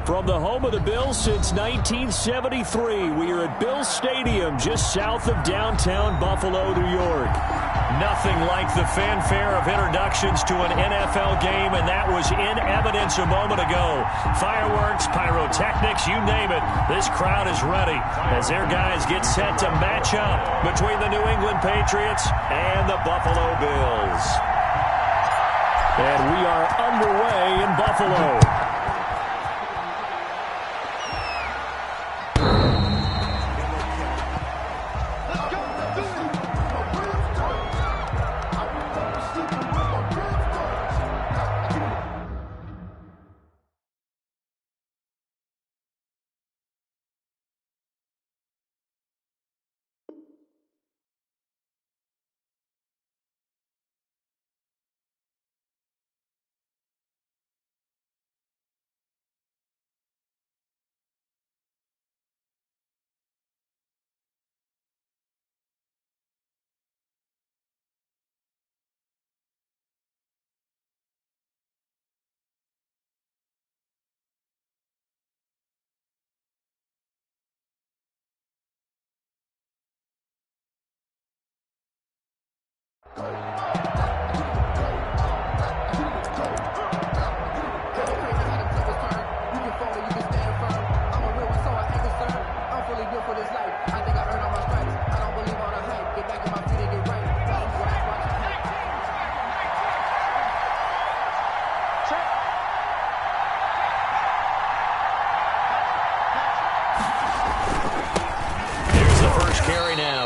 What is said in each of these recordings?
From the home of the Bills since 1973, we are at Bills Stadium just south of downtown Buffalo, New York. Nothing like the fanfare of introductions to an NFL game, and that was in evidence a moment ago. Fireworks, pyrotechnics, you name it. This crowd is ready as their guys get set to match up between the New England Patriots and the Buffalo Bills. And we are underway in Buffalo.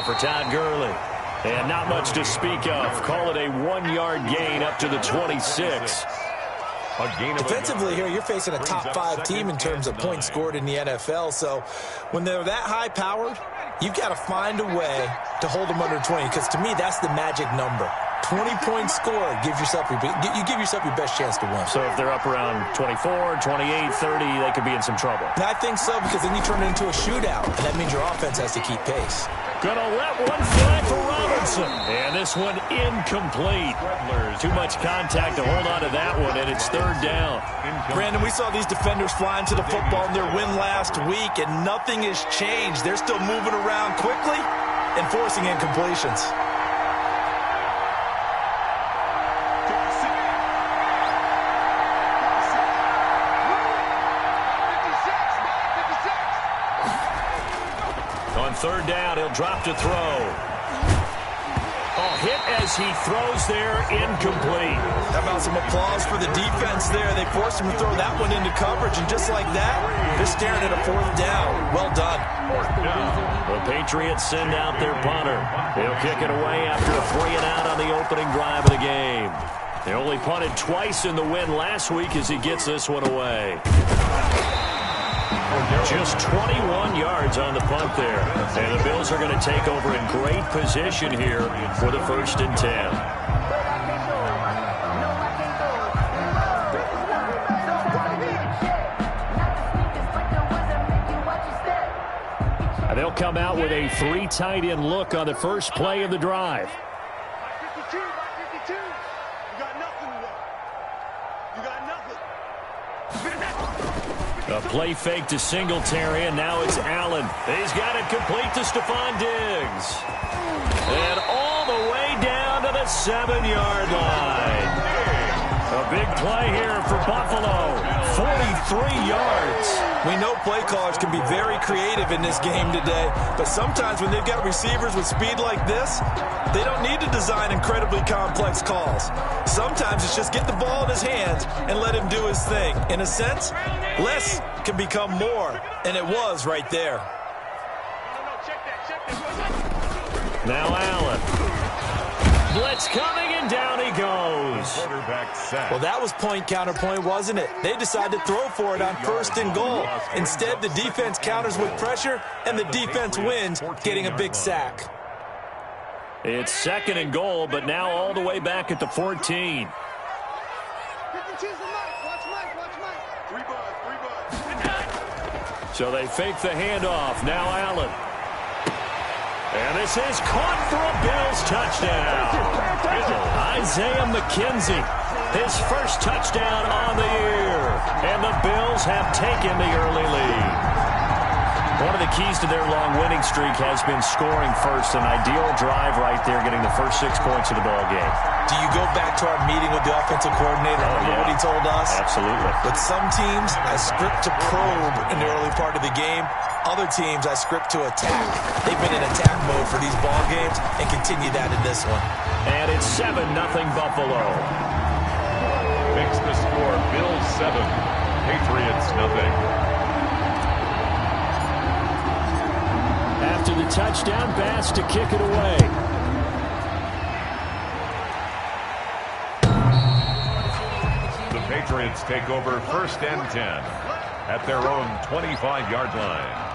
For Todd Gurley. And not much to speak of. Call it a 1-yard gain up to the 26. Defensively here, you're facing a top-5 team in terms of points scored in the NFL. So when they're that high-powered, you've got to find a way to hold them under 20. Because to me, that's the magic number. 20-point score gives yourself you give yourself your best chance to win. So if they're up around 24, 28, 30, they could be in some trouble. And I think so, because then you turn it into a shootout, and that means your offense has to keep pace. Gonna let one fly for Robinson. And this one incomplete. Too much contact to hold on to that one, and it's third down. Brandon, we saw these defenders flying to the football in their win last week, and nothing has changed. They're still moving around quickly and forcing incompletions. Third down, he'll drop to throw. Hit as he throws there, incomplete. How about some applause for the defense there? They forced him to throw that one into coverage, and just like that, they're staring at a fourth down. Well done. The Patriots send out their punter. He'll kick it away after a 3-and-out on the opening drive of the game. They only punted twice in the win last week as he gets this one away. Just 21 yards on the punt there. And the Bills are going to take over in great position here for the 1st and 10. They'll come out with a 3 tight end look on the first play of the drive. A play fake to Singletary, and now it's Allen. He's got it complete to Stephon Diggs. And all the way down to the 7-yard line. A big play here for Buffalo. 43 yards. We know play callers can be very creative in this game today, but sometimes when they've got receivers with speed like this, they don't need to design incredibly complex calls. Sometimes it's just get the ball in his hands and let him do his thing. In a sense, less can become more, and it was right there. Now Allen. Blitz coming, and down he goes. Well, that was point counterpoint, wasn't it? They decided to throw for it on 1st and goal. Instead, the defense counters with pressure, and the defense wins, getting a big sack. It's 2nd and goal, but now all the way back at the 14. So they fake the handoff. Now Allen. And this is caught for a Bills touchdown. Isaiah McKenzie, his first touchdown on the year. And the Bills have taken the early lead. One of the keys to their long winning streak has been scoring first. An ideal drive right there, getting the first 6 points of the ball game. Do you go back to our meeting with the offensive coordinator? Remember what he told us? Absolutely. With some teams, I script to probe in the early part of the game. Other teams, I script to attack. They've been in attack mode for these ball games and continue that in this one. And it's 7-0 Buffalo. Makes the score Bills 7, Patriots nothing. After the touchdown, Bass to kick it away. The Patriots take over 1st and 10 at their own 25-yard line.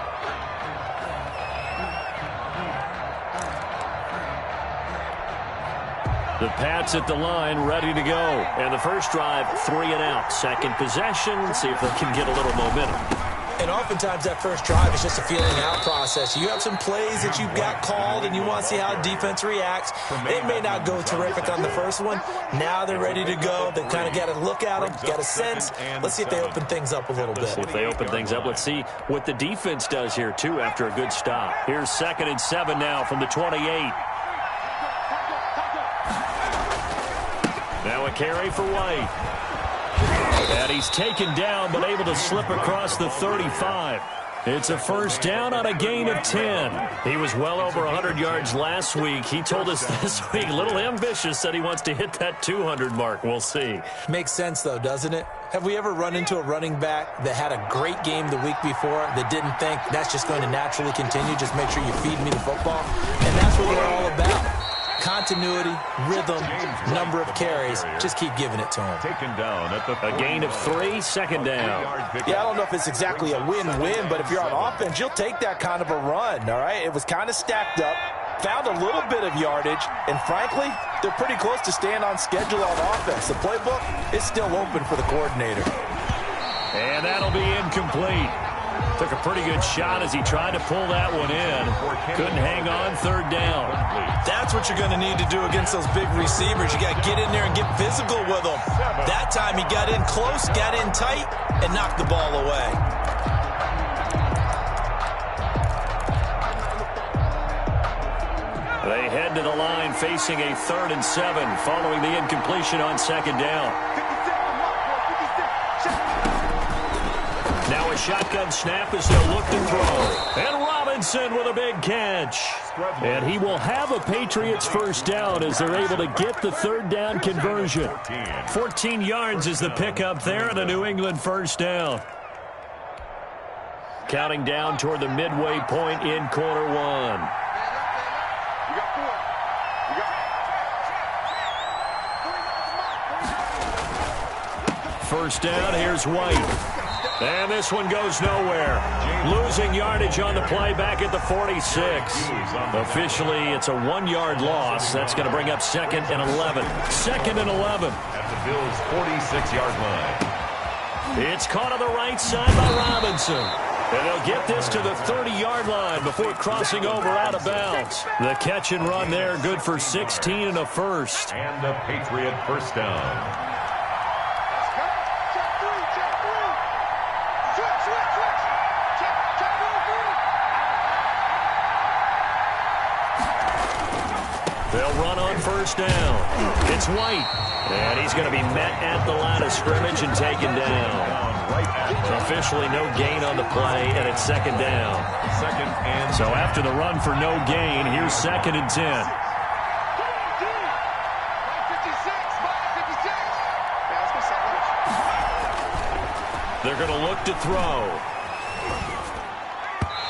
The Pats at the line, ready to go. And the first drive, 3 and out. Second possession, see if they can get a little momentum. And oftentimes that first drive is just a feeling out process. You have some plays that you've got called and you want to see how defense reacts. It may not go terrific on the first one. Now they're ready to go. They've kind of got to look at them, got a sense. Let's see if they open things up a little bit. If they open things up, let's see what the defense does here, too, after a good stop. Here's 2nd and 7 now from the 28. Now a carry for White. And he's taken down, but able to slip across the 35. It's a first down on a gain of 10. He was well over 100 yards last week. He told us this week, a little ambitious, said he wants to hit that 200 mark. We'll see. Makes sense, though, doesn't it? Have we ever run into a running back that had a great game the week before that didn't think that's just going to naturally continue? Just make sure you feed me the football. And that's what we're all about. Continuity, rhythm, number of carries. Just keep giving it to him. Taken down at the A gain of 3, 2nd down. Yeah, I don't know if it's exactly a win-win, but if you're on offense, you'll take that kind of a run, all right? It was kind of stacked up, found a little bit of yardage, and frankly, they're pretty close to staying on schedule on offense. The playbook is still open for the coordinator. And that'll be incomplete. Took a pretty good shot as he tried to pull that one in. Couldn't hang on, 3rd down. That's what you're going to need to do against those big receivers. You got to get in there and get physical with them. That time he got in close, got in tight, and knocked the ball away. They head to the line facing a 3rd and 7 following the incompletion on 2nd down. Now a shotgun snap as they'll look to throw. And Robinson with a big catch. And he will have a Patriots first down as they're able to get the 3rd down conversion. 14 yards is the pickup there and a New England first down. Counting down toward the midway point in quarter 1. First down, here's White. And this one goes nowhere. Losing yardage on the play back at the 46. Officially, it's a 1-yard loss. That's going to bring up 2nd and 11. 2nd and 11. At the Bills' 46-yard line. It's caught on the right side by Robinson. And they'll get this to the 30-yard line before crossing over out of bounds. The catch and run there, good for 16 and a first. And a Patriot first down. They'll run on first down. It's White. And he's going to be met at the line of scrimmage and taken down. Officially no gain on the play, and it's 2nd down. So after the run for no gain, here's 2nd and 10. They're going to look to throw.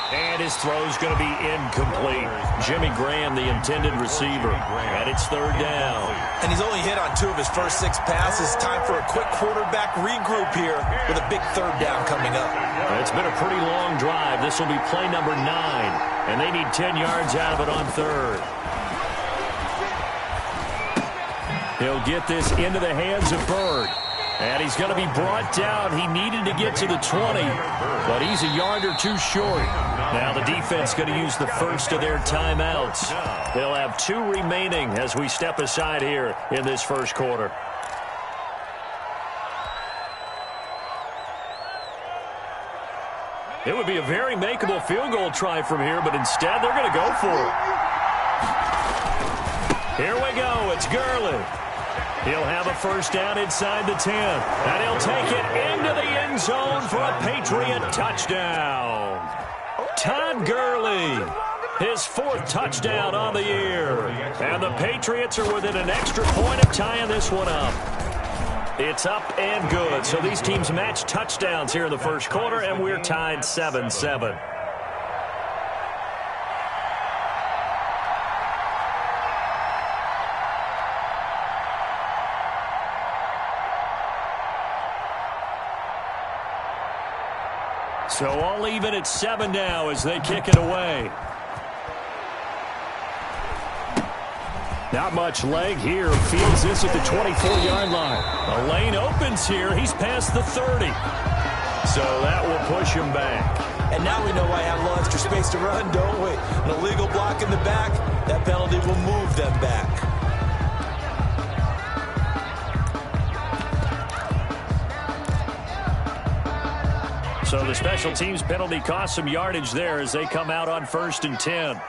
And his throw's going to be incomplete. Jimmy Graham, the intended receiver. And it's 3rd down. And he's only hit on 2 of his first 6 passes. Time for a quick quarterback regroup here with a big 3rd down coming up. It's been a pretty long drive. This will be play number 9. And they need 10 yards out of it on 3rd. He'll get this into the hands of Bird. And he's going to be brought down. He needed to get to the 20, but he's a yard or 2 short. Now the defense going to use the first of their timeouts. They'll have 2 remaining as we step aside here in this first quarter. It would be a very makeable field goal try from here, but instead they're going to go for it. Here we go. It's Gurley. He'll have a first down inside the 10. And he'll take it into the end zone for a Patriot touchdown. Todd Gurley, his 4th touchdown on the year. And the Patriots are within an extra point of tying this one up. It's up and good. So these teams match touchdowns here in the first quarter, and we're tied 7-7. So all even at 7 now as they kick it away. Not much leg here. Fields this at the 24-yard line. A lane opens here. He's past the 30. So that will push him back. And now we know why I have a little extra space to run, don't we? An illegal block in the back. That penalty will move them back. So the special teams penalty cost some yardage there as they come out on 1st and 10.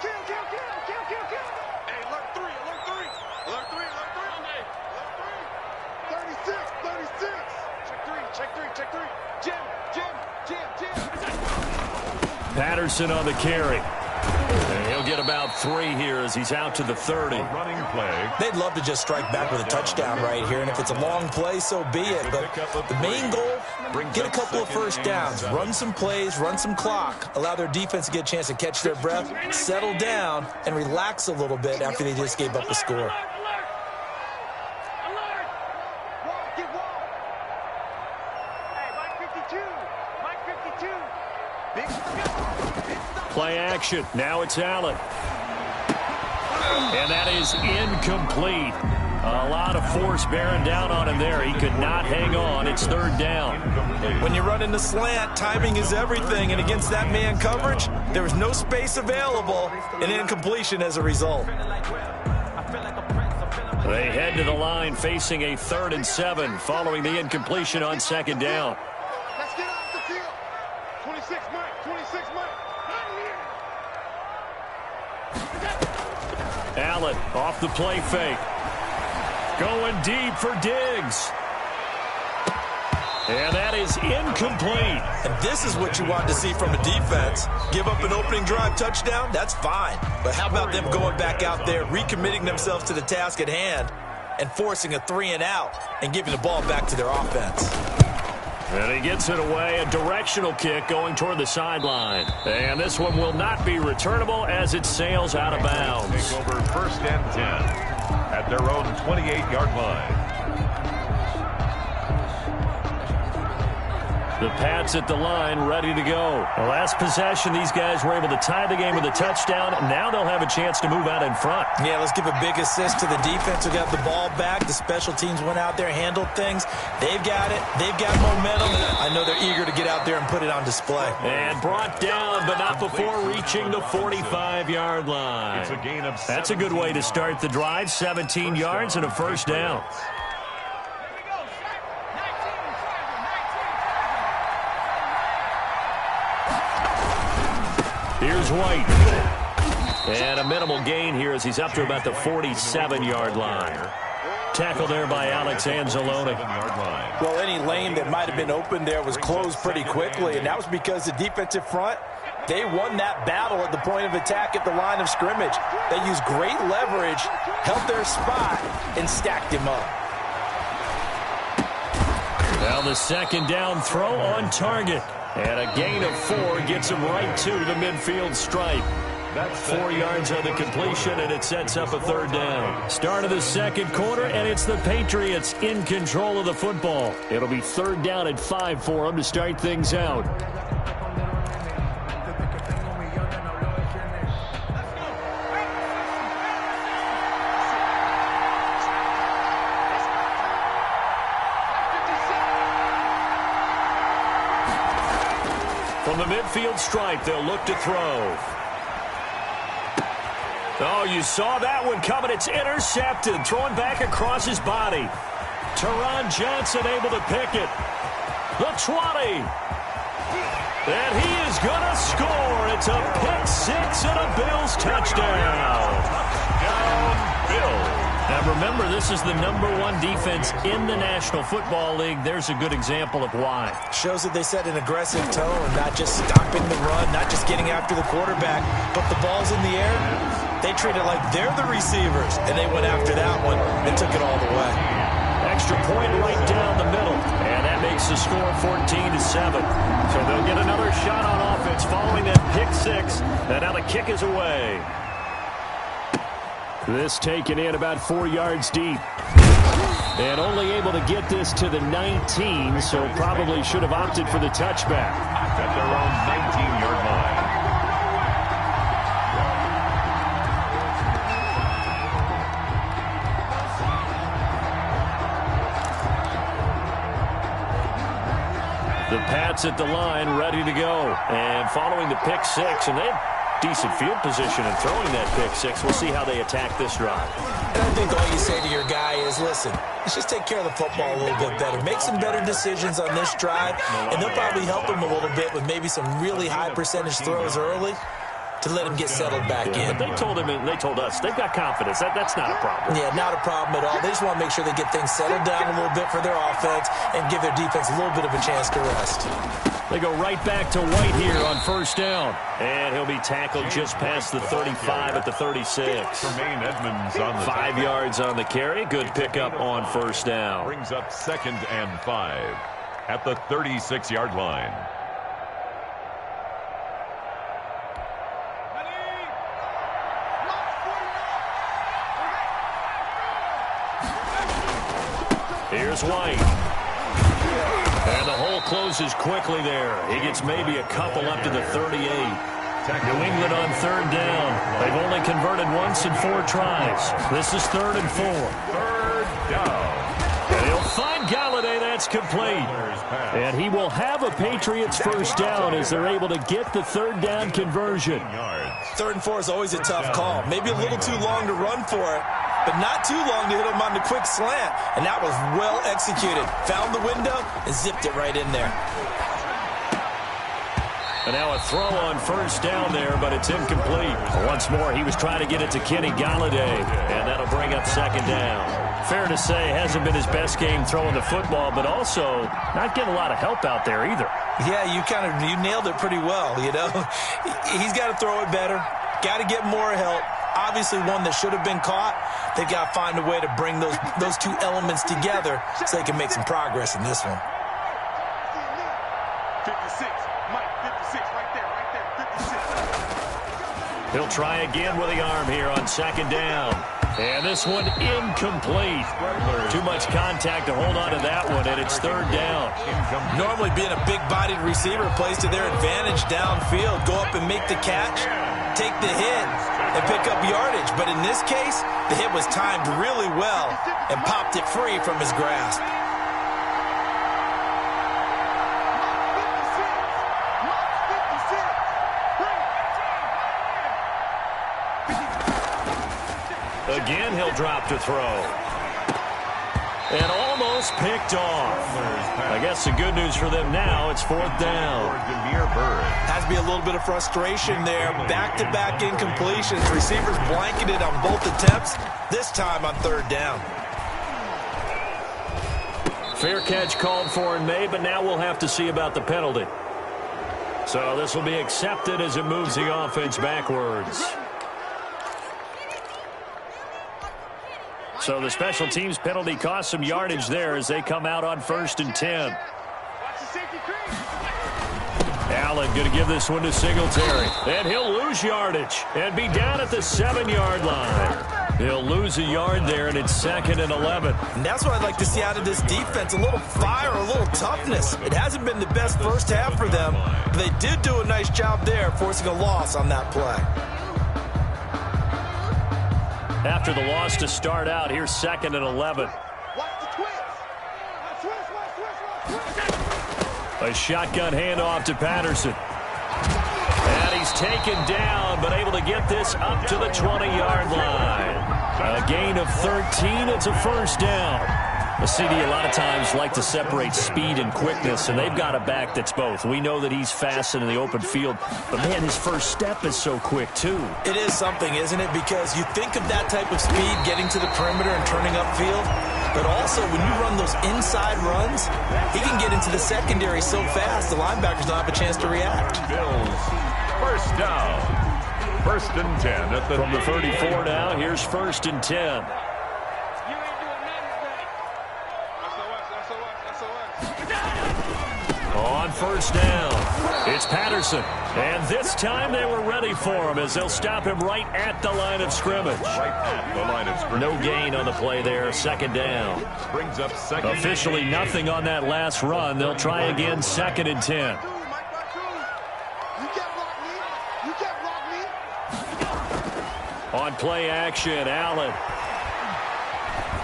Patterson on the carry. And he'll get about 3 here as he's out to the 30. Running play. They'd love to just strike back with a touchdown right here, and if it's a long play, so be it. But the main goal, get a couple of first downs, run some plays, run some clock, allow their defense to get a chance to catch their breath, settle down, and relax a little bit after they just gave up the score. Play action. Now it's Allen. And that is incomplete. A lot of force bearing down on him there. He could not hang on. It's 3rd down. When you run in the slant, timing is everything. And against that man coverage, there was no space available. An incompletion as a result. They head to the line facing a 3rd and 7 following the incompletion on 2nd down. Let's get off the field. 26 Mike. 26 Mike. Allen off the play fake. Going deep for Diggs. And that is incomplete. And this is what you want to see from a defense. Give up an opening drive touchdown, that's fine. But how about them going back out there, recommitting themselves to the task at hand, and forcing a 3 and out and giving the ball back to their offense. And he gets it away, a directional kick going toward the sideline. And this one will not be returnable as it sails out of bounds. Take over 1st and 10 at their own 28-yard line. The Pats at the line, ready to go. The last possession, these guys were able to tie the game with a touchdown. Now they'll have a chance to move out in front. Yeah, let's give a big assist to the defense who got the ball back. The special teams went out there, handled things. They've got it. They've got momentum. I know they're eager to get out there and put it on display. And brought down, but not before reaching the 45-yard line. It's a gain of 17. That's a good way to start the drive. 17 yards and a first down. Here's White. And a minimal gain here as he's up to about the 47-yard line. Tackle there by Alex Anzalone. Well, any lane that might have been open there was closed pretty quickly, and that was because the defensive front, they won that battle at the point of attack at the line of scrimmage. They used great leverage, held their spot, and stacked him up. Now the 2nd down throw on target. And a gain of 4 gets him right to the midfield stripe. 4 yards on the completion, and it sets up a 3rd down. Start of the 2nd quarter, and it's the Patriots in control of the football. It'll be 3rd down at 5 for them to start things out. From the midfield stripe, they'll look to throw. Oh, you saw that one coming. It's intercepted. Thrown back across his body. Teron Johnson able to pick it. The 20. And he is going to score. It's a pick six and a Bills touchdown. Touchdown, Bills. Now remember, this is the #1 defense in the National Football League. There's a good example of why. Shows that they set an aggressive tone, not just stopping the run, not just getting after the quarterback, but the ball's in the air. They treat it like they're the receivers, and they went after that one and took it all the way. Extra point right down the middle, and that makes the score 14-7. So they'll get another shot on offense following that pick six, and now the kick is away. This taken in about 4 yards deep. And only able to get this to the 19, so probably should have opted for the touchback. At their own 19-yard line. The Pats at the line, ready to go. And following the pick six, and they have decent field position in throwing that pick six. We'll see how they attack this drive. And I think all you say to your guy is, listen, let's just take care of the football a little bit better. Make some better decisions on this drive, and they'll probably help him a little bit with maybe some really high percentage throws early to let him get settled back in. But they told him, and they told us, they've got confidence. That's not a problem. Yeah, not a problem at all. They just want to make sure they get things settled down a little bit for their offense and give their defense a little bit of a chance to rest. They go right back to White here on first down. And he'll be tackled just past the 35 at the 36. Tremaine Edmonds on the 5 yards on the carry. Good pickup on first down. brings up 2nd and 5 at the 36-yard line. Here's White. And the hole closes quickly there. He gets maybe a couple up to the 38. New England on third down. They've only converted once in 4 tries. This is 3rd and 4. 3rd down. And he'll find Galladay. That's complete. And he will have a Patriots first down as they're able to get the 3rd down conversion. 3rd and 4 is always a tough call. Maybe a little too long to run for it, but not too long to hit him on the quick slant. And that was well executed. Found the window and zipped it right in there. And now a throw on first down there, but it's incomplete. Once more, he was trying to get it to Kenny Galladay, and that'll bring up 2nd down. Fair to say, hasn't been his best game throwing the football, but also not getting a lot of help out there either. Yeah, you nailed it pretty well, you know. He's got to throw it better. Got to get more help. Obviously one that should have been caught. They've got to find a way to bring those two elements together so they can make some progress in this one. 56, Mike, 56, right there, 56. He'll try again with the arm here on 2nd down. And this one incomplete. Too much contact to hold on to that one, and it's 3rd down. Normally being a big-bodied receiver plays to their advantage downfield. Go up and make the catch, take the hit, and pick up yardage. But in this case, the hit was timed really well and popped it free from his grasp. Again, he'll drop to throw. And almost picked off. I guess the good news for them now, it's 4th down. Has to be a little bit of frustration there. Back-to-back incompletions. Receivers blanketed on both attempts, this time on 3rd down. Fair catch called for and made, but now we'll have to see about the penalty. So this will be accepted as it moves the offense backwards. So the special teams penalty cost some yardage there as they come out on 1st and 10. Allen going to give this one to Singletary. And he'll lose yardage and be down at the 7-yard line. He'll lose a yard there, and it's 2nd and 11. And that's what I'd like to see out of this defense, a little fire, a little toughness. It hasn't been the best first half for them, but they did do a nice job there, forcing a loss on that play. After the loss to start out, here's 2nd and 11. A shotgun handoff to Patterson. And he's taken down, but able to get this up to the 20-yard line. A gain of 13, it's a first down. The CD a lot of times like to separate speed and quickness, and they've got a back that's both. We know that he's fast in the open field, but, man, his first step is so quick, too. It is something, isn't it? Because you think of that type of speed getting to the perimeter and turning upfield, but also when you run those inside runs, he can get into the secondary so fast the linebackers don't have a chance to react. Bills, first down. First and 10 at the From the 34 now, here's first and 10. On first down, it's Patterson. And this time they were ready for him as they'll stop him right at the line of scrimmage. right at the line of scrimmage. No gain on the play there, second down. Brings up second. Officially nothing on that last run. They'll try again, second and 10. On play action, Allen.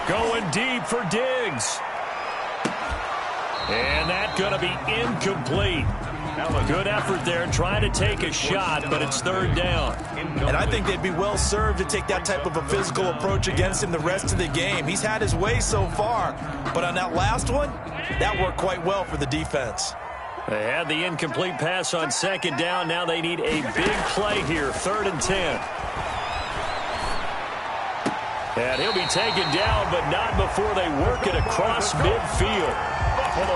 Going deep for Diggs. And that's going to be incomplete. Good effort there, trying to take a shot, but it's third down. And I think they'd be well served to take that type of a physical approach against him the rest of the game. He's had his way so far, but on that last one, that worked quite well for the defense. They had the incomplete pass on second down. Now they need a big play here, third and 10. And he'll be taken down, but not before they work it across midfield.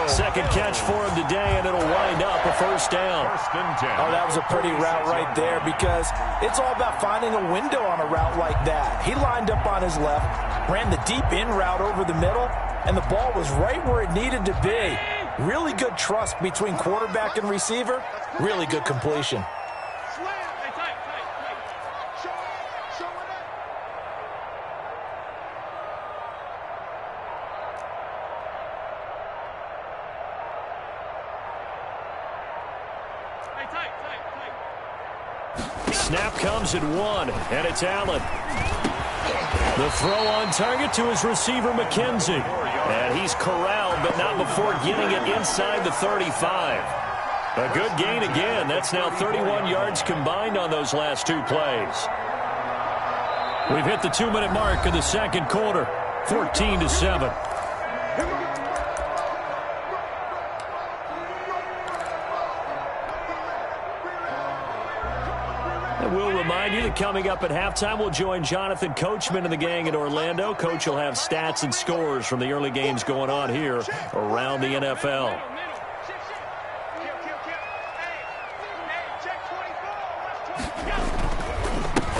Second catch for him today, and it'll wind up a first down. First and 10. Oh, that was a pretty route right there because it's all about finding a window on a route like that. He lined up on his left, ran the deep in route over the middle, and the ball was right where it needed to be. Really good trust between quarterback and receiver. Really good completion. Snap comes at one, and it's Allen. The throw on target to his receiver, McKenzie. And he's corralled, but not before getting it inside the 35. A good gain again. That's now 31 yards combined on those last two plays. We've hit the 2-minute mark of the second quarter, 14-7. We'll remind you that coming up at halftime, we'll join Jonathan Coachman and the gang in Orlando. Coach will have stats and scores from the early games going on here around the NFL.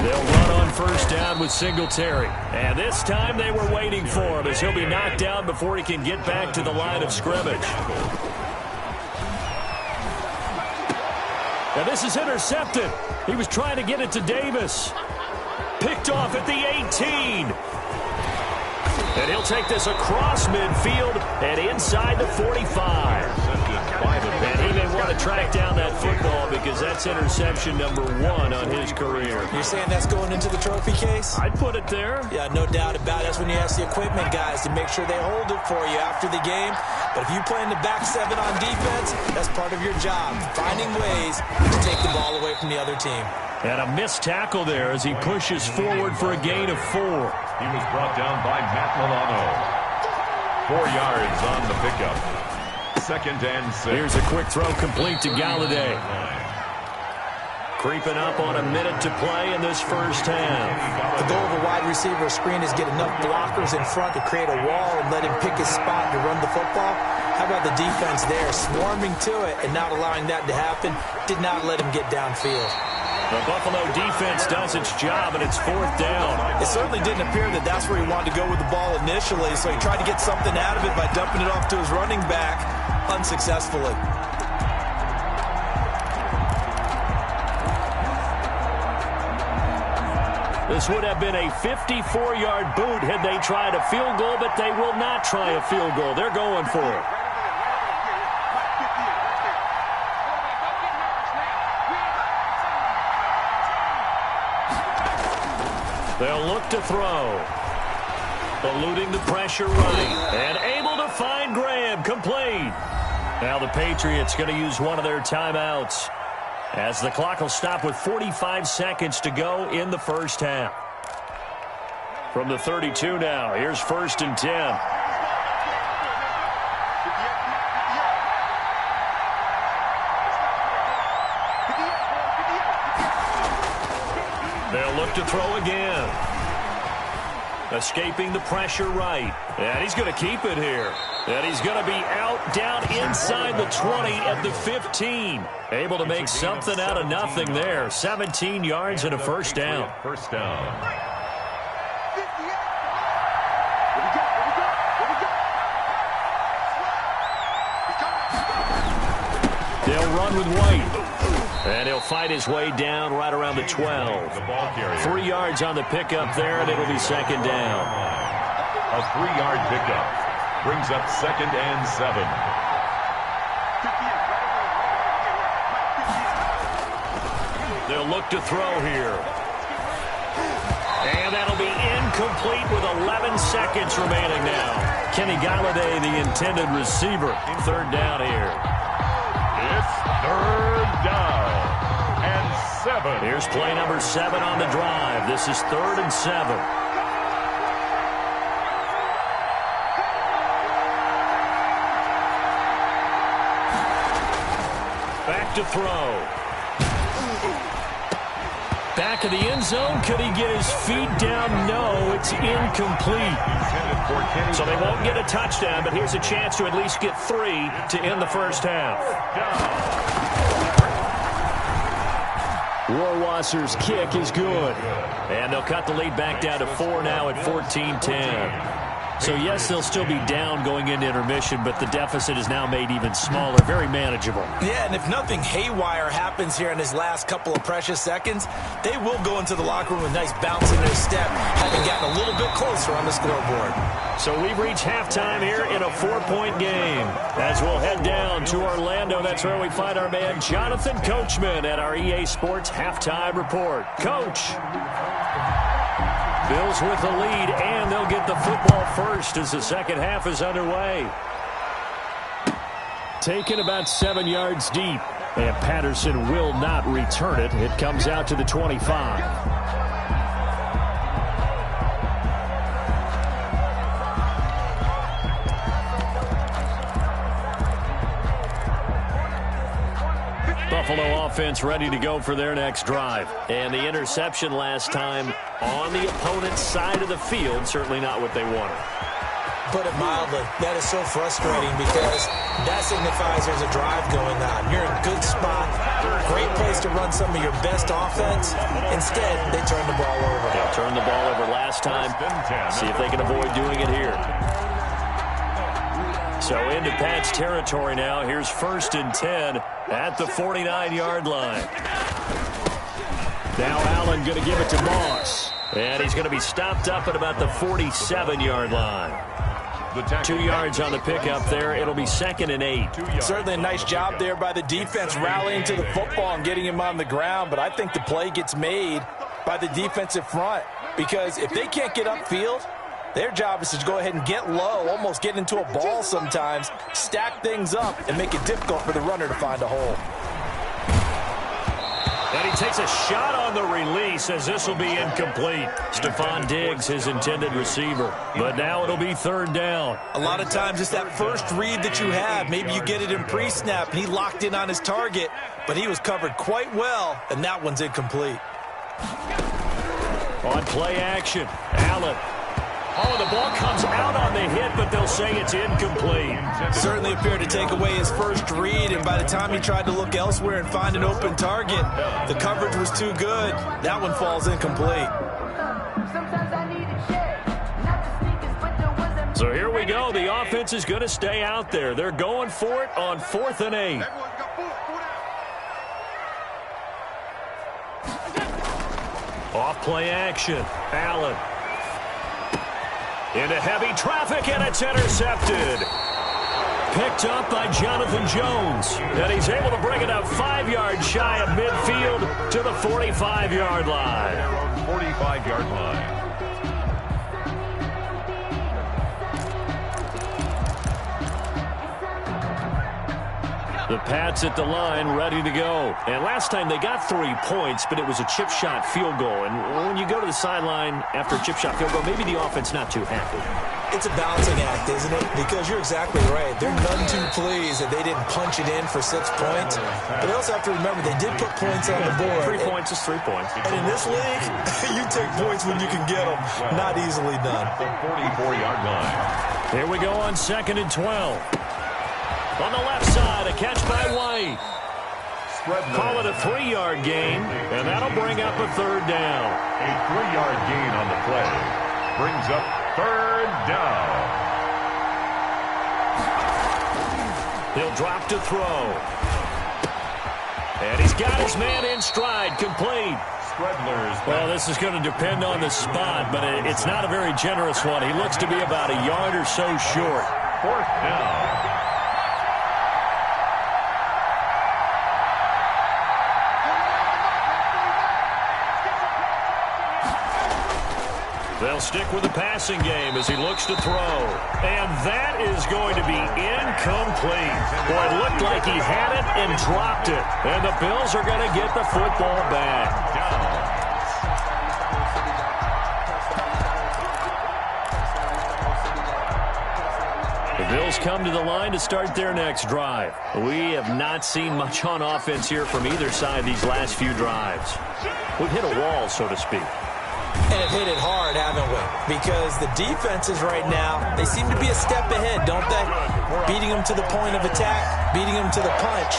They'll run on first down with Singletary. And this time they were waiting for him as he'll be knocked down before he can get back to the line of scrimmage. Now this is intercepted. He was trying to get it to Davis. Picked off at the 18. And he'll take this across midfield and inside the 45. And he may want to track down that football because that's interception number 1 on his career. You're saying that's going into the trophy case? I'd put it there. Yeah, no doubt about it. That's when you ask the equipment guys to make sure they hold it for you after the game. But if you play in the back 7 on defense, that's part of your job, finding ways to take the ball away from the other team. And a missed tackle there as he pushes forward for a gain of 4. He was brought down by Matt Milano. 4 yards on the pickup. Second and 6. Here's a quick throw complete to Galladay. Creeping up on a minute to play in this first half. The goal of a wide receiver screen is get enough blockers in front to create a wall and let him pick his spot to run the football. How about the defense there, swarming to it and not allowing that to happen? Did not let him get downfield. The Buffalo defense does its job, and it's fourth down. It certainly didn't appear that that's where he wanted to go with the ball initially, so he tried to get something out of it by dumping it off to his running back unsuccessfully. This would have been a 54-yard boot had they tried a field goal, but they will not try a field goal. They're going for it. They'll look to throw. Eluding the pressure right. And able to find Graham. Complete. Now the Patriots going to use one of their timeouts as the clock will stop with 45 seconds to go in the first half. From the 32 now, here's first and 10. They'll look to throw again. Escaping the pressure right. And he's going to keep it here. And he's going to be out down inside the 20 at the 15. Able to make something out of nothing there. 17 yards and a first down. First down. They'll run with White. And he'll fight his way down right around the 12. 3 yards on the pickup there, and it'll be second down. A 3-yard pickup brings up 2nd and 7. They'll look to throw here. And that'll be incomplete with 11 seconds remaining now. Kenny Galladay, the intended receiver. 3rd down here. It's 3rd down and 7. Here's play number 7 on the drive. This is 3rd and 7. Back to throw. Back of the end zone. Could he get his feet down? No, it's incomplete. So they won't get a touchdown, but here's a chance to at least get 3 to end the first half. Rohrwasser's kick is good. And they'll cut the lead back down to 4 now at 14-10. So, yes, they'll still be down going into intermission, but the deficit is now made even smaller, very manageable. Yeah, and if nothing haywire happens here in his last couple of precious seconds, they will go into the locker room with a nice bounce in their step, having gotten a little bit closer on the scoreboard. So we've reached halftime here in a 4-point game. As we'll head down to Orlando, that's where we find our man Jonathan Coachman at our EA Sports Halftime Report. Coach. Bills with the lead, and they'll get the football first as the second half is underway. Taken about 7 yards deep, and Patterson will not return it. It comes out to the 25. Buffalo offense ready to go for their next drive. And the interception last time on the opponent's side of the field, certainly not what they wanted. Put it mildly, that is so frustrating because that signifies there's a drive going on. You're in a good spot, great place to run some of your best offense. Instead, they turn the ball over. They'll turn the ball over last time. See if they can avoid doing it here. So into Pat's territory now. Here's 1st and 10 at the 49-yard line. Now Allen going to give it to Moss. And he's going to be stopped up at about the 47-yard line. 2 yards on the pickup there. It'll be 2nd and 8. Certainly a nice job there by the defense rallying to the football and getting him on the ground. But I think the play gets made by the defensive front. Because if they can't get upfield, their job is to go ahead and get low, almost get into a ball sometimes, stack things up, and make it difficult for the runner to find a hole. And he takes a shot on the release as this will be incomplete. Stephon Diggs, his intended receiver. But now it'll be 3rd down. A lot of times it's that first read that you have. Maybe you get it in pre-snap, and he locked in on his target, but he was covered quite well, and that one's incomplete. On play action, Allen. Oh, the ball comes out on the hit, but they'll say it's incomplete. Certainly appeared to take away his first read, and by the time he tried to look elsewhere and find an open target, the coverage was too good. That one falls incomplete. So here we go. The offense is going to stay out there. They're going for it on 4th and 8. Off play action, Allen. Into heavy traffic, and it's intercepted. Picked up by Jonathan Jones. And he's able to bring it up 5 yards shy of midfield to the 45-yard line. 45-yard line. The Pats at the line, ready to go. And last time they got 3 points, but it was a chip shot field goal. And when you go to the sideline after a chip shot field goal, maybe the offense not too happy. It's a balancing act, isn't it? Because you're exactly right. They're none too pleased that they didn't punch it in for 6 points. But they also have to remember they did put points on the board. 3 points is 3 points. And in this league, you take points when you can get them. Not easily done. The 44-yard line. Here we go on 2nd and 12. On the left side, a catch by White. Call it a 3-yard gain, and that'll bring up a 3rd down. A 3-yard gain on the play brings up 3rd down. He'll drop to throw. And he's got his man in stride, complete. Well, this is going to depend on the spot, but it's not a very generous one. He looks to be about a yard or so short. 4th down. They'll stick with the passing game as he looks to throw. And that is going to be incomplete. Boy, it looked like he had it and dropped it. And the Bills are going to get the football back. The Bills come to the line to start their next drive. We have not seen much on offense here from either side these last few drives. We've hit a wall, so to speak. And have hit it hard, haven't we? Because the defenses right now, they seem to be a step ahead, don't they? Beating them to the point of attack, beating them to the punch.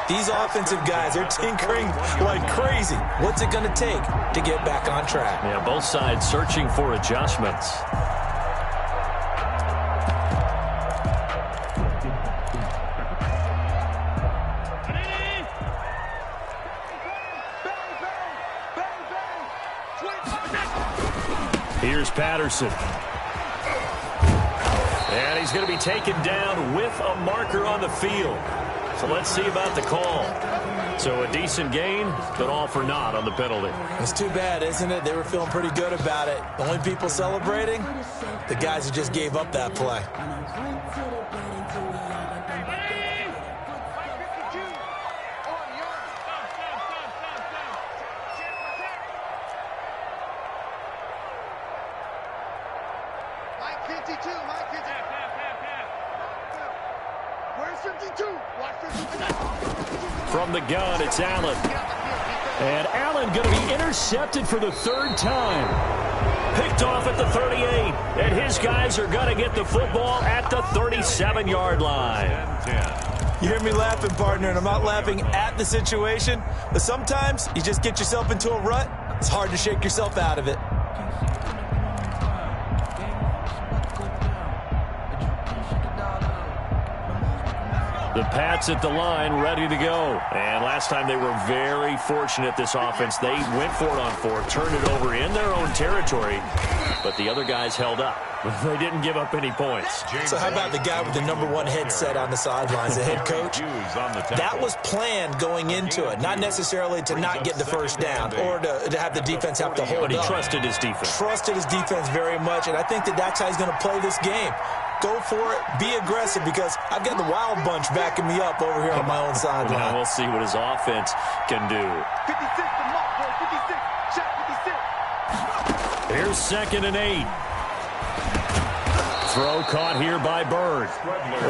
These offensive guys, they're tinkering like crazy. What's it going to take to get back on track? Yeah, both sides searching for adjustments. Here's Patterson. And he's going to be taken down with a marker on the field. So let's see about the call. So a decent gain, but all for naught on the penalty. It's too bad, isn't it? They were feeling pretty good about it. The only people celebrating, the guys who just gave up that play. From the gun, it's Allen. And Allen going to be intercepted for the 3rd time. Picked off at the 38. And his guys are going to get the football at the 37-yard line. You hear me laughing, partner, and I'm not laughing at the situation. But sometimes you just get yourself into a rut. It's hard to shake yourself out of it. The Pats at the line, ready to go. And last time they were very fortunate, this offense. They went for it on 4th, turned it over in their own territory, but the other guys held up. They didn't give up any points. So how about the guy with the #1 headset on the sidelines, the head coach? That was planned going into it, not necessarily to not get the 1st down or to have the defense have to hold up. But he trusted his defense. Trusted his defense very much, and I think that's how he's going to play this game. Go for it. Be aggressive, because I've got the wild bunch backing me up over here on my own sideline. Well, we'll see what his offense can do. 56 to mark, boy. 56. Shot 56. Here's 2nd and 8. Throw caught here by Bird.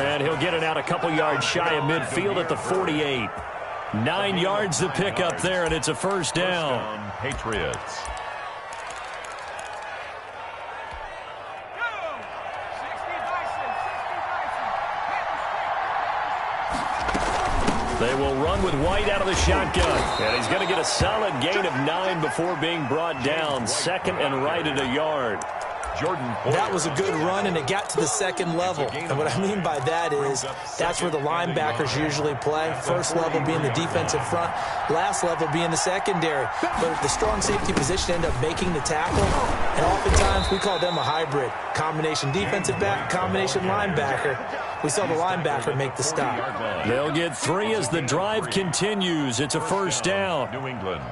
And he'll get it out a couple yards shy of midfield at the 48. 9 yards to pick up there, and it's a 1st down. Patriots. They will run with White out of the shotgun. And he's going to get a solid gain of 9 before being brought down. 2nd and right at a yard. That was a good run, and it got to the 2nd level. And what I mean by that is that's where the linebackers usually play. First level being the defensive front, last level being the secondary. But the strong safety position ended up making the tackle, and oftentimes we call them a hybrid. Combination defensive back, combination linebacker. We saw the linebacker make the stop. They'll get 3 as the drive continues. It's a 1st down. New England.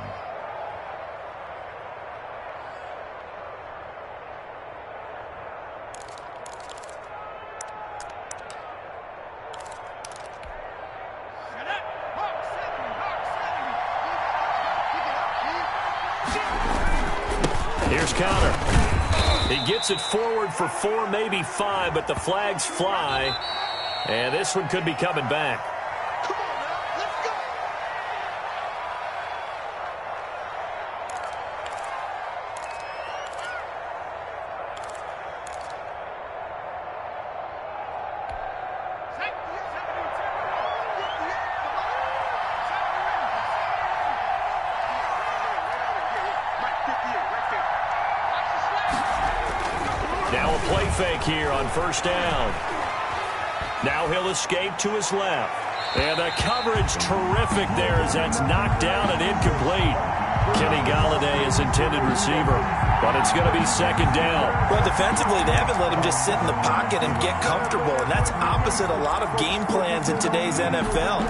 Here's counter. He gets it forward for 4, maybe 5, but the flags fly. And this one could be coming back. Now a play fake here on first down. Now he'll escape to his left. And the coverage terrific there as that's knocked down and incomplete. Kenny Golladay is intended receiver, but it's going to be second down. Well, defensively, they haven't let him just sit in the pocket and get comfortable, and that's opposite a lot of game plans in today's NFL.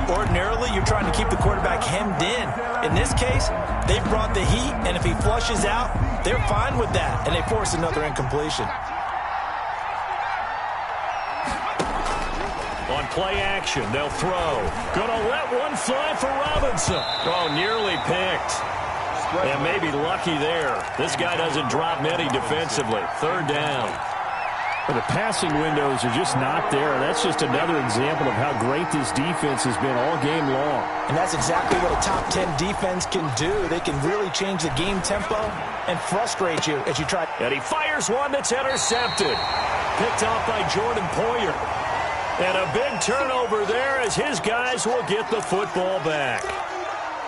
Ordinarily, you're trying to keep the quarterback hemmed in. In this case, they brought the heat, and if he flushes out, they're fine with that, and they force another incompletion. On play action, they'll throw. Gonna let one fly for Robinson. Oh, nearly picked. And maybe lucky there. This guy doesn't drop many defensively. Third down. Well, the passing windows are just not there. That's just another example of how great this defense has been all game long. And that's exactly what a top 10 defense can do. They can really change the game tempo and frustrate you as you try. And he fires one that's intercepted. Picked off by Jordan Poyer. And a big turnover there as his guys will get the football back.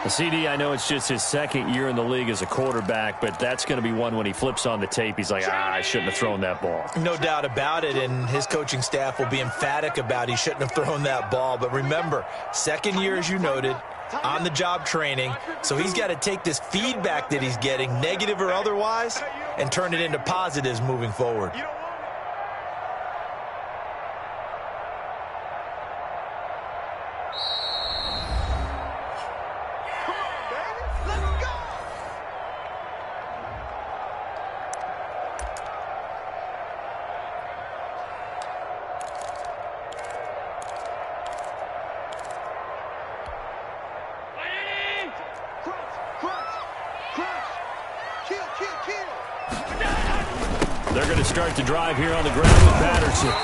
CD, I know it's just his second year in the league as a quarterback, but that's going to be one when he flips on the tape. He's like, I shouldn't have thrown that ball. No doubt about it, and his coaching staff will be emphatic about he shouldn't have thrown that ball. But remember, second year, as you noted, on-the-job training, so he's got to take this feedback that he's getting, negative or otherwise, and turn it into positives moving forward. They're going to start the drive here on the ground with Patterson.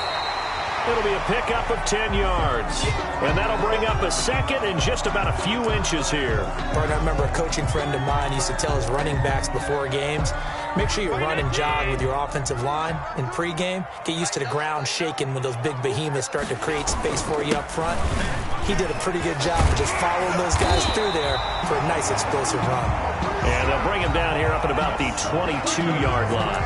It'll be a pickup of 10 yards. And that'll bring up a second and just about a few inches here. I remember a coaching friend of mine used to tell his running backs before games, make sure you run and jog with your offensive line in pregame. Get used to the ground shaking when those big behemoths start to create space for you up front. He did a pretty good job of just following those guys through there for a nice explosive run. And they'll bring him down here up at about the 22-yard line.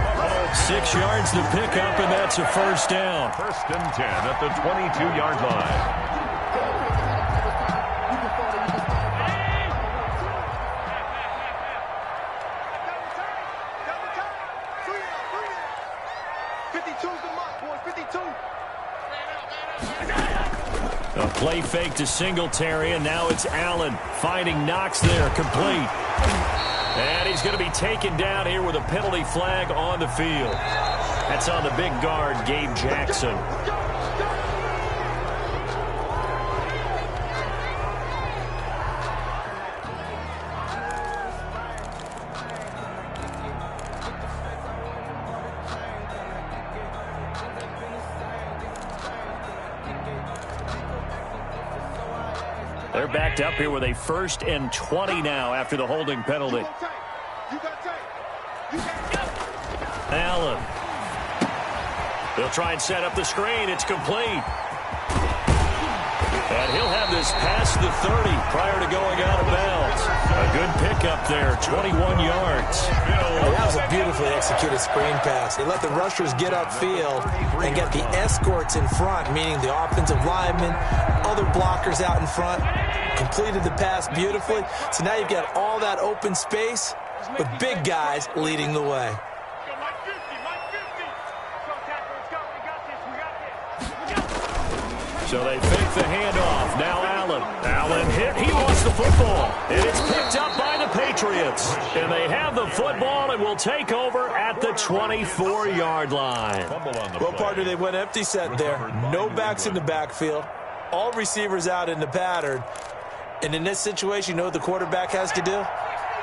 6 yards to pick up, and that's a first down. First and 10 at the 22-yard line. A play fake to Singletary, and now it's Allen finding Knox there, complete. And he's going to be taken down here with a penalty flag on the field. That's on the big guard, Gabe Jackson. They're backed up here with a 1st and 20 now after the holding penalty. Allen. They'll try and set up the screen. It's complete. And he'll have this past the 30 prior to going out of bounds. A good pickup there, 21 yards. That was a beautifully executed screen pass. They let the rushers get upfield and get the escorts in front, meaning the offensive linemen, other blockers out in front, completed the pass beautifully. So now you've got all that open space with big guys leading the way. So they fake the handoff. Now Allen. Allen hit. He wants the football. And it's picked up by the Patriots. And they have the football and will take over at the 24-yard line. Well, partner, they went empty set there. No backs in the backfield. All receivers out in the pattern. And in this situation, you know what the quarterback has to do?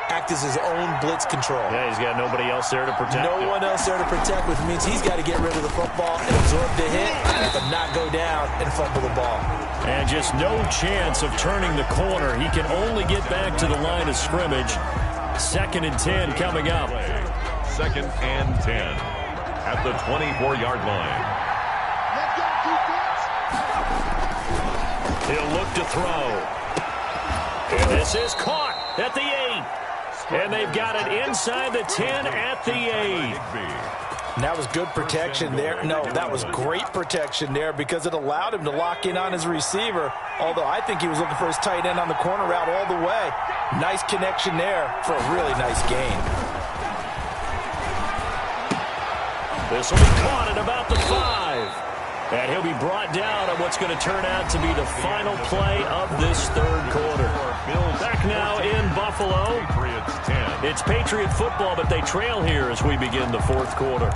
act as his own blitz control. Yeah, he's got nobody else there to protect him. No one else there to protect, which means he's got to get rid of the football and absorb the hit, but not go down and fumble the ball. And just no chance of turning the corner. He can only get back to the line of scrimmage. 2nd and 10 coming up. 2nd and 10 at the 24-yard line. Let's go, defense. He'll look to throw. And this is caught at the 8. And they've got it inside the 10 at the 8. And that was good protection there. No, that was great protection there because it allowed him to lock in on his receiver, although I think he was looking for his tight end on the corner route all the way. Nice connection there for a really nice gain. This will be caught at about the 5. And he'll be brought down on what's going to turn out to be the final play of this 3rd quarter. Back now in Buffalo. It's Patriot football, but they trail here as we begin the 4th quarter.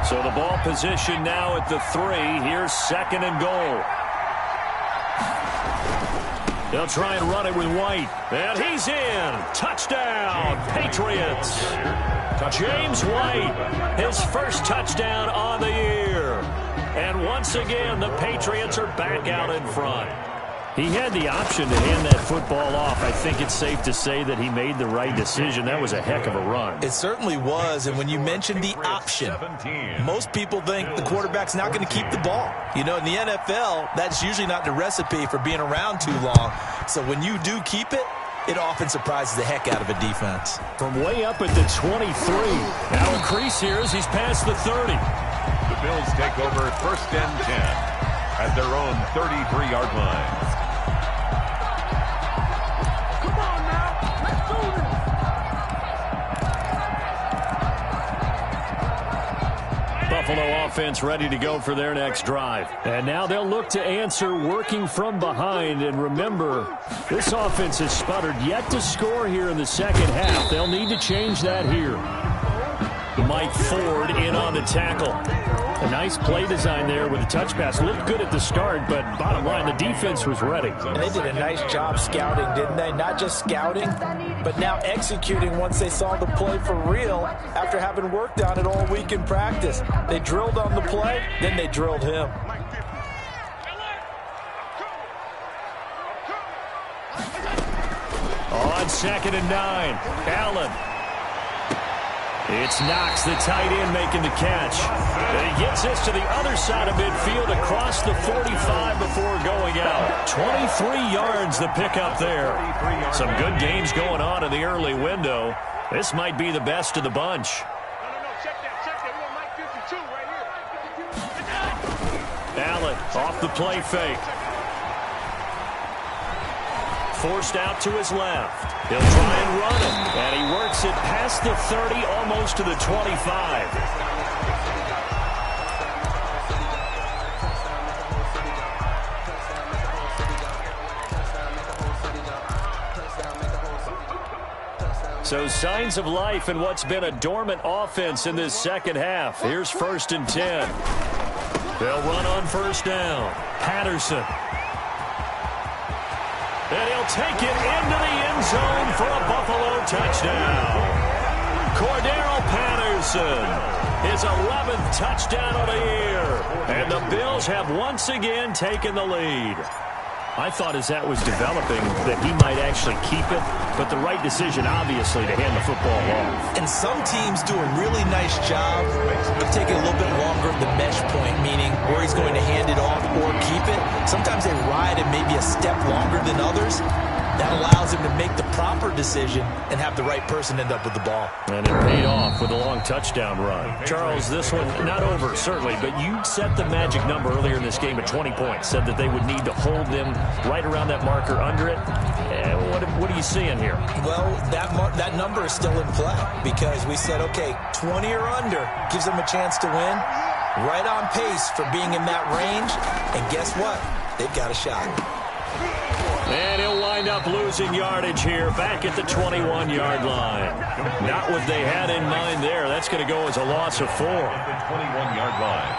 So the ball position now at the 3. Here's 2nd and goal. They'll try and run it with White. And he's in. Touchdown, Patriots. James White, his first touchdown on the year. And once again, the Patriots are back out in front. He had the option to hand that football off. I think it's safe to say that he made the right decision. That was a heck of a run. It certainly was, and when you mentioned the option, most people think the quarterback's not going to keep the ball. You know, in the NFL, that's usually not the recipe for being around too long. So when you do keep it, it often surprises the heck out of a defense. From way up at the 23. Now a crease here as he's past the 30. The Bills take over 1st and 10 at their own 33-yard line. Come on now. Let's do this. Buffalo offense ready to go for their next drive. And now they'll look to answer working from behind. And remember, this offense has sputtered yet to score here in the 2nd half. They'll need to change that here. Mike Ford in on the tackle. A nice play design there with a touch pass. Looked good at the start, but bottom line, the defense was ready. And they did a nice job scouting, didn't they? Not just scouting, but now executing once they saw the play for real after having worked on it all week in practice. They drilled on the play, then they drilled him. On 2nd and 9, Allen. It's Knox, the tight end, making the catch. And he gets this to the other side of midfield across the 45 before going out. 23 yards the pickup there. Some good games going on in the early window. This might be the best of the bunch. Check that. We want Mike 52 right here. Allen off the play fake. Forced out to his left. He'll try and run it. And he works it past the 30, almost to the 25. So signs of life in what's been a dormant offense in this 2nd half. Here's 1st and 10. They'll run on 1st down. Patterson. And he'll take it into the end zone for a Buffalo touchdown. Cordero Patterson, his 11th touchdown of the year. And the Bills have once again taken the lead. I thought as that was developing that he might actually keep it, but the right decision, obviously, to hand the football off. And some teams do a really nice job of taking a little bit longer at the mesh point, meaning where he's going to hand it off or keep it. Sometimes they ride it maybe a step longer than others. That allows him to make the proper decision and have the right person end up with the ball. And it paid off with a long touchdown run. Charles, this one not over, certainly, but you set the magic number earlier in this game at 20 points. Said that they would need to hold them right around that marker under it. What are you seeing here? Well, that number is still in play because we said, okay, 20 or under gives them a chance to win. Right on pace for being in that range. And guess what? They've got a shot. And he'll wind up losing yardage here back at the 21-yard line. Not what they had in mind there. That's going to go as a loss of 4. At the 21-yard line.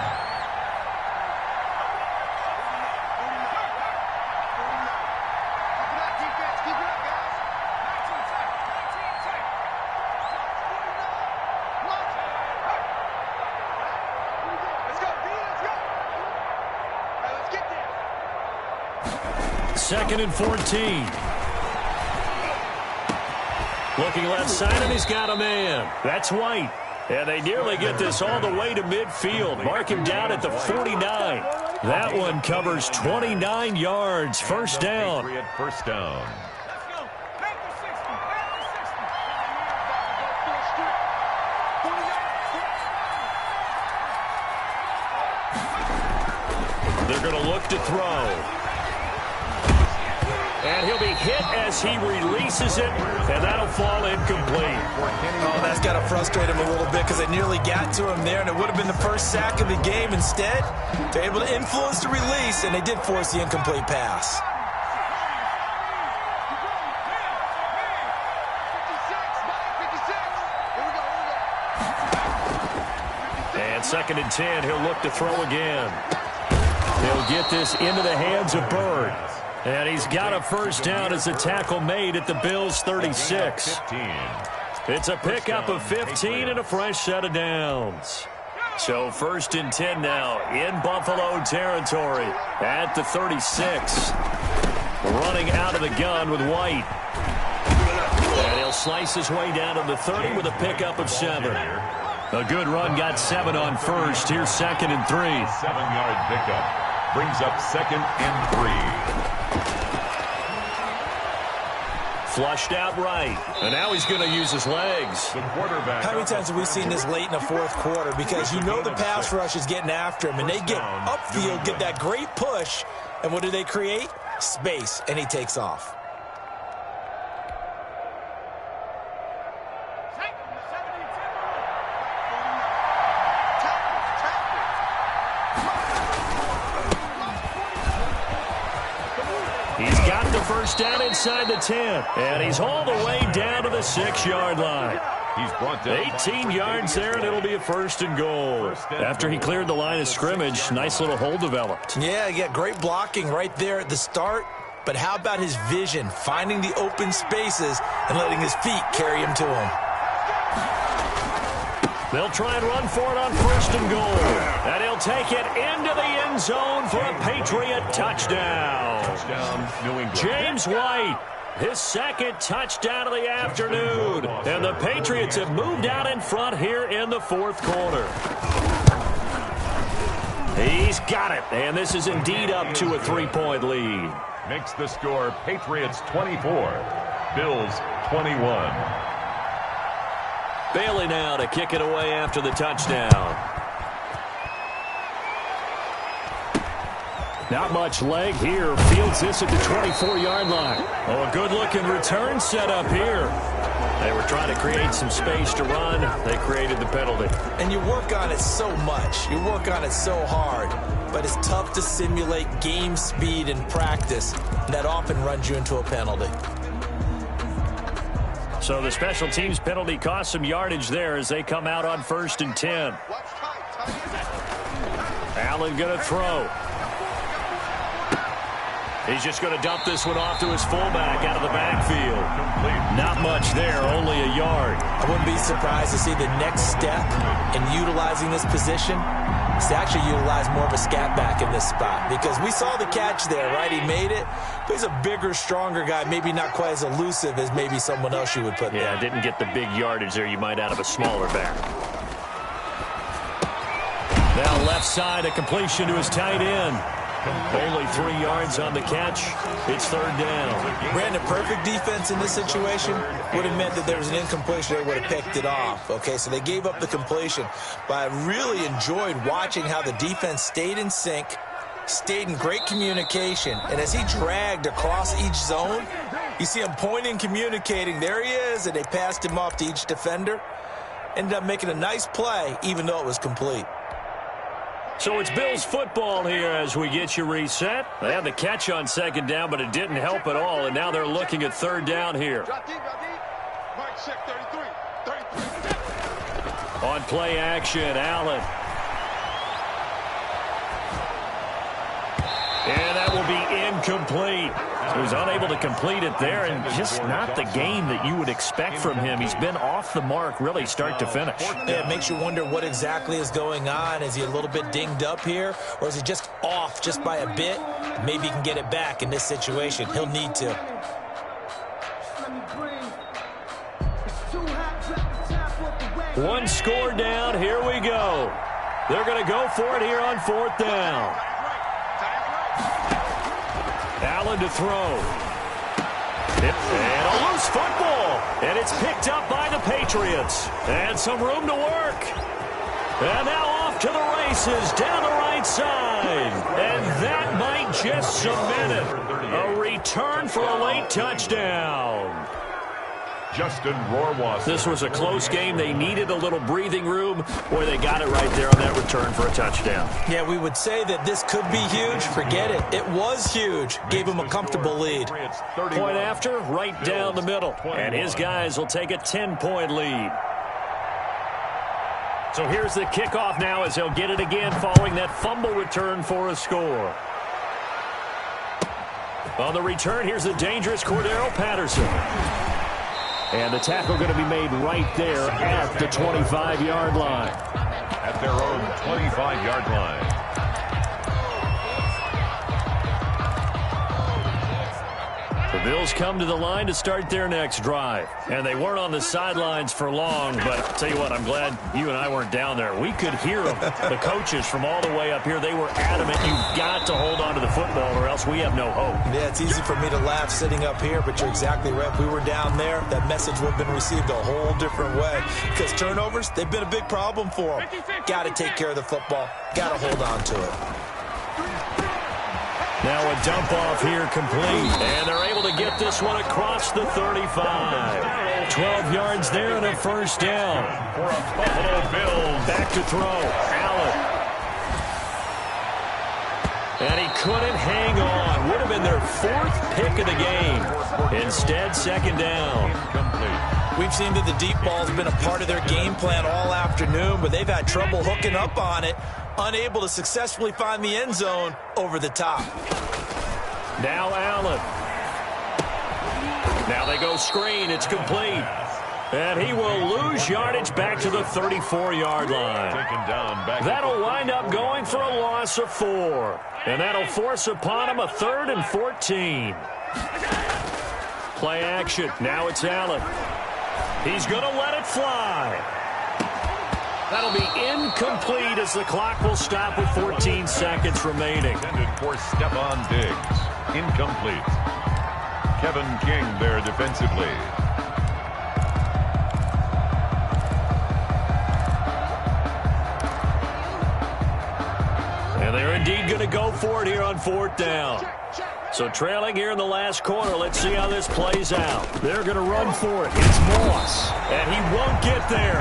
2nd and 14. Looking left side, and he's got a man. That's White. And they nearly get this all the way to midfield. Mark him down at the 49. That one covers 29 yards. First down. First down. They're going to look to throw. And he'll be hit as he releases it, and that'll fall incomplete. Oh, that's got to frustrate him a little bit because they nearly got to him there, and it would have been the first sack of the game. Instead, they're able to influence the release, and they did force the incomplete pass. And 2nd and 10, he'll look to throw again. He'll get this into the hands of Bird. And he's got a first down as the tackle made at the Bills' 36. It's a pickup of 15 and a fresh set of downs. So 1st and 10 now in Buffalo territory at the 36. Running out of the gun with White. And he'll slice his way down to the 30 with a pickup of 7. A good run got 7 on first. Here's 2nd and 3. 7-yard pickup. Brings up 2nd and 3. Flushed out right. And now he's going to use his legs. The quarterback. How many times have we seen this late in the fourth quarter? Because you know the pass rush is getting after him, and they get upfield, get that great push, and what do they create? Space, and he takes off. He's got the first down inside the 10, and he's all the way down to the 6-yard line. He's brought down 18 yards there, and it'll be a 1st and goal. After he cleared the line of scrimmage, nice little hole developed. Yeah, great blocking right there at the start. But how about his vision, finding the open spaces and letting his feet carry him to him? They'll try and run for it on 1st and goal. And he'll take it into the end zone for a Patriot touchdown. Touchdown, New England. James White, his 2nd touchdown of the afternoon. And the Patriots have moved out in front here in the 4th quarter. He's got it. And this is indeed up to a 3-point lead. Makes the score Patriots 24, Bills 21. Bailey now to kick it away after the touchdown. Not much leg here. Fields this at the 24-yard line. Oh, a good-looking return set up here. They were trying to create some space to run. They created the penalty. And you work on it so much. You work on it so hard. But it's tough to simulate game speed in practice. That often runs you into a penalty. So the special teams penalty cost some yardage there as they come out on 1st and 10. Allen going to throw. He's just going to dump this one off to his fullback out of the backfield. Not much there, only a yard. I wouldn't be surprised to see the next step in utilizing this position is to actually utilize more of a scat back in this spot. Because we saw the catch there, right? He made it. But he's a bigger, stronger guy, maybe not quite as elusive as maybe someone else you would put there. Yeah, didn't get the big yardage there you might out of a smaller back. Now left side, a completion to his tight end. Only 3 yards on the catch. It's 3rd down. Brandon, perfect defense in this situation would have meant that there was an incompletion. They would have picked it off. Okay, so they gave up the completion. But I really enjoyed watching how the defense stayed in sync, stayed in great communication. And as he dragged across each zone, you see him pointing, communicating. There he is, and they passed him off to each defender. Ended up making a nice play, even though it was complete. So it's Bills football here as we get you reset. They had the catch on 2nd down, but it didn't help at all, and now they're looking at 3rd down here. On play action, Allen. And that will be incomplete. So he's unable to complete it there, and just not the game that you would expect from him. He's been off the mark really start to finish. Yeah, it makes you wonder what exactly is going on. Is he a little bit dinged up here, or is he just off just by a bit? Maybe he can get it back in this situation. He'll need to. One score down. Here we go. They're going to go for it here on 4th down. Allen to throw. And a loose football. And it's picked up by the Patriots. And some room to work. And now off to the races down the right side. And that might just cement it. A return for a late touchdown. Justin Rohrwasser. This was a close game. They needed a little breathing room. Boy, they got it right there on that return for a touchdown. Yeah, we would say that this could be huge. Forget it. It was huge. Gave him a comfortable lead. Point after, right down the middle. And his guys will take a 10-point lead. So here's the kickoff now as they'll get it again following that fumble return for a score. On the return, here's the dangerous Cordero Patterson. And the tackle going to be made right there at the 25-yard line. At their own 25-yard line. The Bills come to the line to start their next drive. And they weren't on the sidelines for long, but I'll tell you what, I'm glad you and I weren't down there. We could hear them, the coaches from all the way up here. They were adamant, you've got to hold on to the football or else we have no hope. Yeah, it's easy for me to laugh sitting up here, but you're exactly right. If we were down there, that message would have been received a whole different way. Because turnovers, they've been a big problem for them. Got to take care of the football. Got to hold on to it. Now a dump off here complete. And they're able to get this one across the 35. 12 yards there and a first down. For a Buffalo Bills. Back to throw. Allen. And he couldn't hang on. Would have been their 4th pick of the game. Instead, second down. We've seen that the deep ball has been a part of their game plan all afternoon, but they've had trouble hooking up on it. Unable to successfully find the end zone over the top. Now Allen. Now they go screen. It's complete. And he will lose yardage back to the 34-yard line. That'll wind up going for a loss of 4. And that'll force upon him a 3rd and 14. Play action. Now it's Allen. He's going to let it fly. That'll be incomplete as the clock will stop with 14 seconds remaining. Intended for Stephon Diggs. Incomplete. Kevin King there defensively. And they're indeed going to go for it here on 4th down. So trailing here in the last quarter, let's see how this plays out. They're going to run for it. It's Moss. And he won't get there.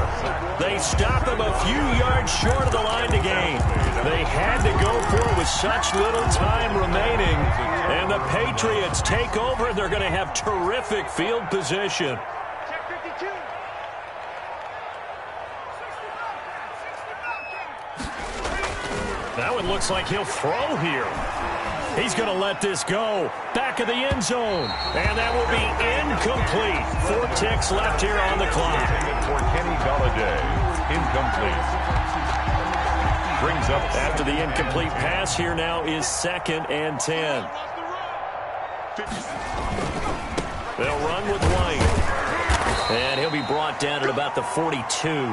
They stop him a few yards short of the line to gain. They had to go for it with such little time remaining. And the Patriots take over, and they're going to have terrific field position. That one looks like he'll throw here. He's going to let this go. Back of the end zone. And that will be incomplete. 4 ticks left here on the clock. For Kenny Golladay. Incomplete. Brings up after the incomplete pass. Here now is 2nd and 10. They'll run with White. And he'll be brought down at about the 42.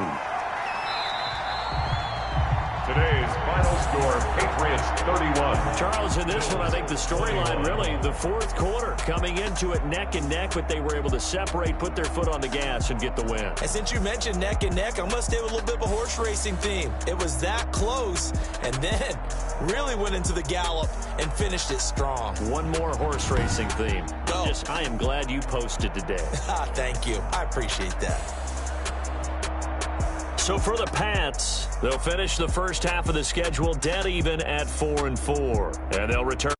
Today's final score, Patriots 31. Charles, in this one, I think the storyline really, the 4th quarter, coming into it neck and neck, but they were able to separate, put their foot on the gas, and get the win. And since you mentioned neck and neck, I must have a little bit of a horse racing theme. It was that close, and then really went into the gallop and finished it strong. One more horse racing theme. Go. I am glad you posted today. Thank you. I appreciate that. So for the Pats, they'll finish the first half of the schedule dead even at 4-4, and they'll return.